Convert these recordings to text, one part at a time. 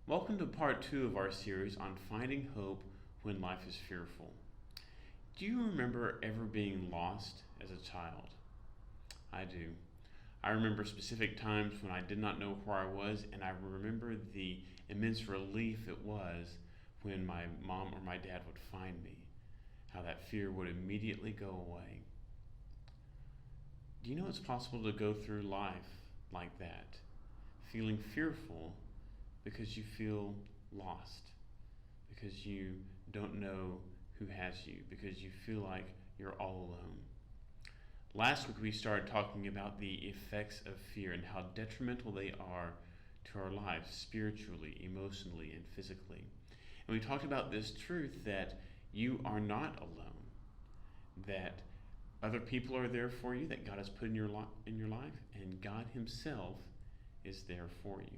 Welcome to part 2 of our series on finding hope when life is fearful. Do you remember ever being lost as a child? I do. I remember specific times when I did not know where I was, and I remember the immense relief it was when my mom or my dad would find me, how that fear would immediately go away. Do you know it's possible to go through life like that, feeling fearful because you feel lost, because you don't know who has you, because you feel like you're all alone? Last week we started talking about the effects of fear and how detrimental they are to our lives spiritually, emotionally, and physically. And we talked about this truth that you are not alone, that other people are there for you, that God has put in your life, and God Himself is there for you.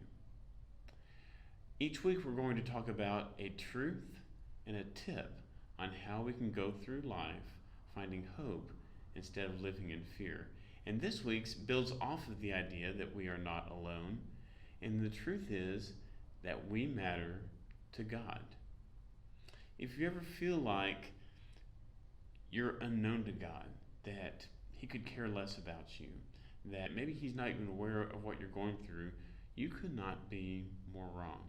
Each week we're going to talk about a truth and a tip on how we can go through life finding hope instead of living in fear. And this week's builds off of the idea that we are not alone, and the truth is that we matter to God. If you ever feel like you're unknown to God, that He could care less about you, that maybe He's not even aware of what you're going through, you could not be more wrong.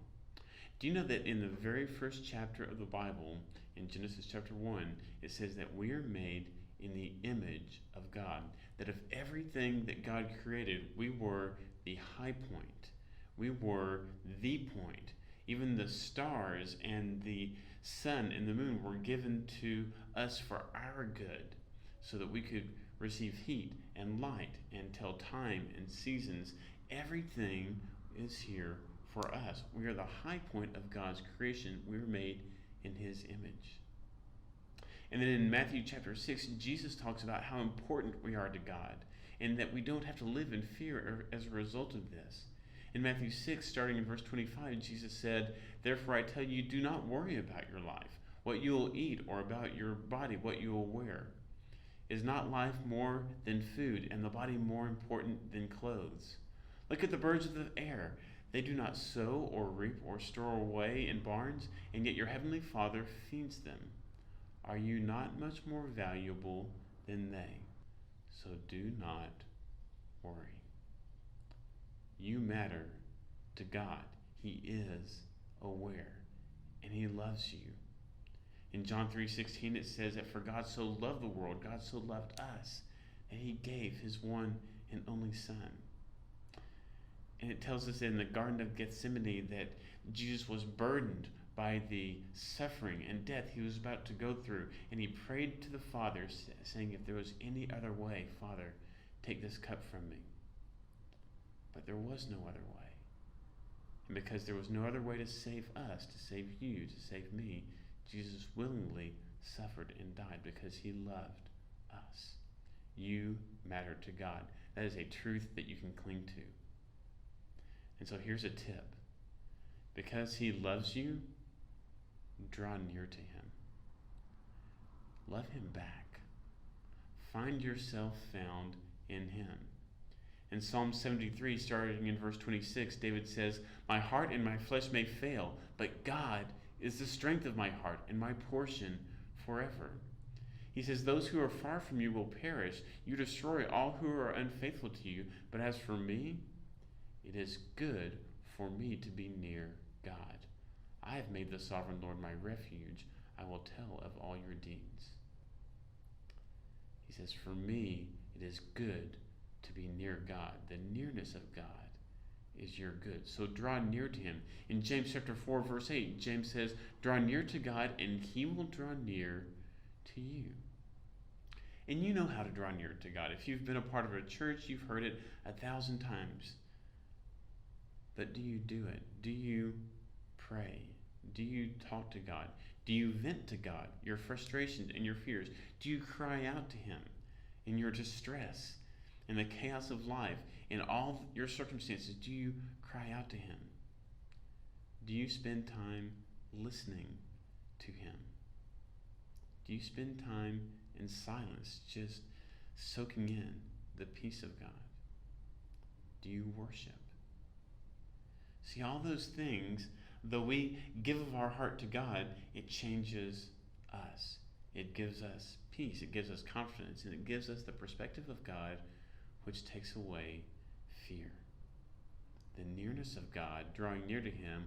Do you know that in the very first chapter of the Bible, in Genesis chapter 1, it says that we are made in the image of God? That of everything that God created, we were the high point. We were the point. Even the stars and the sun and the moon were given to us for our good, so that we could receive heat and light and tell time and seasons. Everything is here for us. We are the high point of God's creation. We were made in His image. And then in Matthew chapter 6, Jesus talks about how important we are to God and that we don't have to live in fear as a result of this. In Matthew 6, starting in verse 25, Jesus said, "Therefore I tell you, do not worry about your life, what you will eat, or about your body, what you will wear. Is not life more than food, and the body more important than clothes? Look at the birds of the air. They do not sow or reap or store away in barns, and yet your heavenly Father feeds them. Are you not much more valuable than they? So do not worry." You matter to God. He is aware, and He loves you. In John 3:16 it says that for God so loved the world, God so loved us, that He gave His one and only Son. And it tells us in the Garden of Gethsemane that Jesus was burdened by the suffering and death He was about to go through. And He prayed to the Father, saying, if there was any other way, Father, take this cup from me. But there was no other way. And because there was no other way to save us, to save you, to save me, Jesus willingly suffered and died because He loved us. You matter to God. That is a truth that you can cling to. And so here's a tip. Because He loves you, draw near to Him. Love Him back. Find yourself found in Him. In Psalm 73, starting in verse 26, David says, "My heart and my flesh may fail, but God is the strength of my heart and my portion forever." He says, "Those who are far from you will perish. You destroy all who are unfaithful to you. But as for me, it is good for me to be near God. I have made the sovereign Lord my refuge. I will tell of all your deeds." He says, for me, it is good to be near God. The nearness of God is your good. So draw near to Him. In James chapter 4, verse 8, James says, "Draw near to God, and He will draw near to you." And you know how to draw near to God. If you've been a part of a church, you've heard it 1,000 times. But do you do it? Do you pray? Do you talk to God? Do you vent to God your frustrations and your fears? Do you cry out to Him in your distress, in the chaos of life, in all your circumstances? Do you cry out to Him? Do you spend time listening to Him? Do you spend time in silence, just soaking in the peace of God? Do you worship? See, all those things Though we give of our heart to God, it changes us. It gives us peace, it gives us confidence, and it gives us the perspective of God, which takes away fear. The nearness of God, drawing near to Him,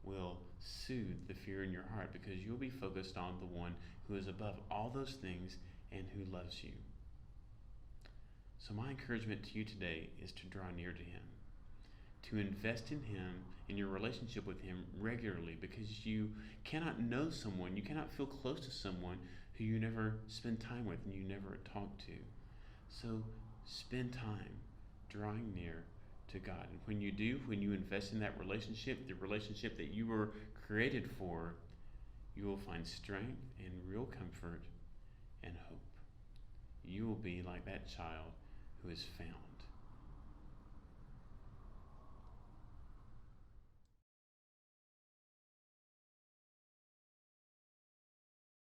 will soothe the fear in your heart because you'll be focused on the one who is above all those things and who loves you. So my encouragement to you today is to draw near to Him, to invest in Him, in your relationship with Him regularly, because you cannot know someone, you cannot feel close to someone who you never spend time with and you never talk to. So spend time drawing near to God. And when you do, when you invest in that relationship, the relationship that you were created for, you will find strength and real comfort and hope. You will be like that child who is found.